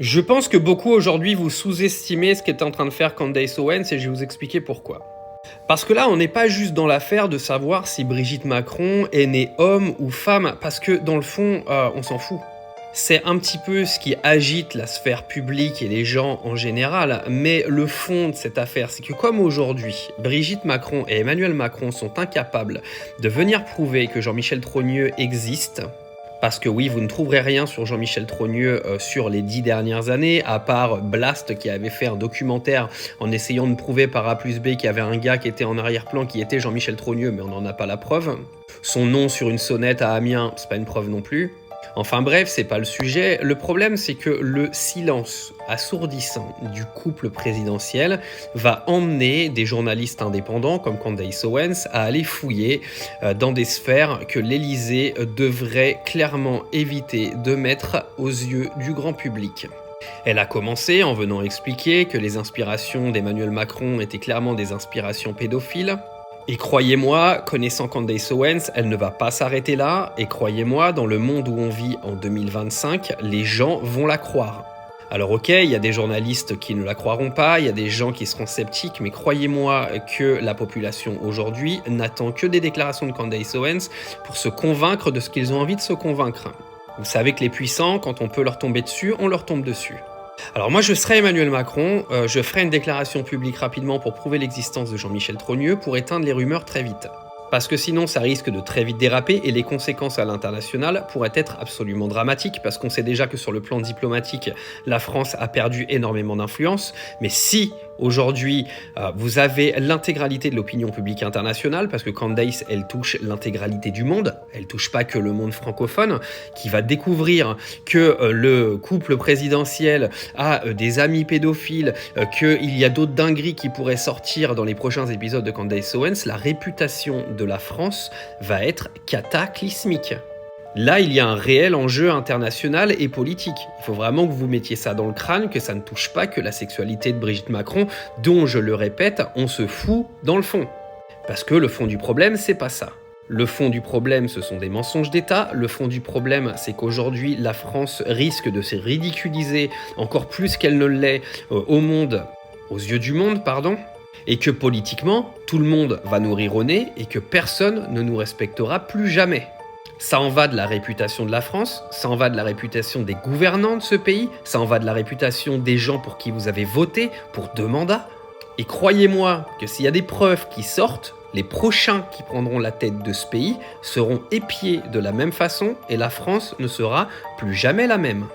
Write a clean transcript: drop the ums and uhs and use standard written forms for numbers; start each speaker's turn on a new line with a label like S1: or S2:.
S1: Je pense que beaucoup aujourd'hui vous sous-estimez ce qu'est en train de faire Candace Owens et je vais vous expliquer pourquoi. Parce que là, on n'est pas juste dans l'affaire de savoir si Brigitte Macron est née homme ou femme, parce que dans le fond, on s'en fout. C'est un petit peu ce qui agite la sphère publique et les gens en général, mais le fond de cette affaire, c'est que comme aujourd'hui, Brigitte Macron et Emmanuel Macron sont incapables de venir prouver que Jean-Michel Trogneux existe, parce que oui, vous ne trouverez rien sur Jean-Michel Trogneux sur les 10 dernières années, à part Blast qui avait fait un documentaire en essayant de prouver par A plus B qu'il y avait un gars qui était en arrière-plan qui était Jean-Michel Trogneux, mais on n'en a pas la preuve. Son nom sur une sonnette à Amiens, c'est pas une preuve non plus. Enfin bref, c'est pas le sujet. Le problème, c'est que le silence assourdissant du couple présidentiel va emmener des journalistes indépendants comme Candace Owens à aller fouiller dans des sphères que l'Élysée devrait clairement éviter de mettre aux yeux du grand public. Elle a commencé en venant expliquer que les inspirations d'Emmanuel Macron étaient clairement des inspirations pédophiles. Et croyez-moi, connaissant Candace Owens, elle ne va pas s'arrêter là, et croyez-moi, dans le monde où on vit en 2025, les gens vont la croire. Alors ok, il y a des journalistes qui ne la croiront pas, il y a des gens qui seront sceptiques, mais croyez-moi que la population aujourd'hui n'attend que des déclarations de Candace Owens pour se convaincre de ce qu'ils ont envie de se convaincre. Vous savez que les puissants, quand on peut leur tomber dessus, on leur tombe dessus. Alors moi je serai Emmanuel Macron, je ferai une déclaration publique rapidement pour prouver l'existence de Jean-Michel Trogneux pour éteindre les rumeurs très vite. Parce que sinon ça risque de très vite déraper et les conséquences à l'international pourraient être absolument dramatiques parce qu'on sait déjà que sur le plan diplomatique, la France a perdu énormément d'influence. Mais si aujourd'hui vous avez l'intégralité de l'opinion publique internationale, parce que Candace elle touche l'intégralité du monde, elle touche pas que le monde francophone, qui va découvrir que le couple présidentiel a des amis pédophiles, qu'il y a d'autres dingueries qui pourraient sortir dans les prochains épisodes de Candace Owens, la réputation de la France va être cataclysmique. Là, il y a un réel enjeu international et politique. Il faut vraiment que vous mettiez ça dans le crâne, que ça ne touche pas que la sexualité de Brigitte Macron, dont, je le répète, on se fout dans le fond. Parce que le fond du problème, c'est pas ça. Le fond du problème, ce sont des mensonges d'État. Le fond du problème, c'est qu'aujourd'hui, la France risque de se ridiculiser encore plus qu'elle ne l'est au monde, aux yeux du monde, pardon. Et que politiquement, tout le monde va nous rire au nez et que personne ne nous respectera plus jamais. Ça en va de la réputation de la France, ça en va de la réputation des gouvernants de ce pays, ça en va de la réputation des gens pour qui vous avez voté pour 2 mandats. Et croyez-moi que s'il y a des preuves qui sortent, les prochains qui prendront la tête de ce pays seront épiés de la même façon et la France ne sera plus jamais la même.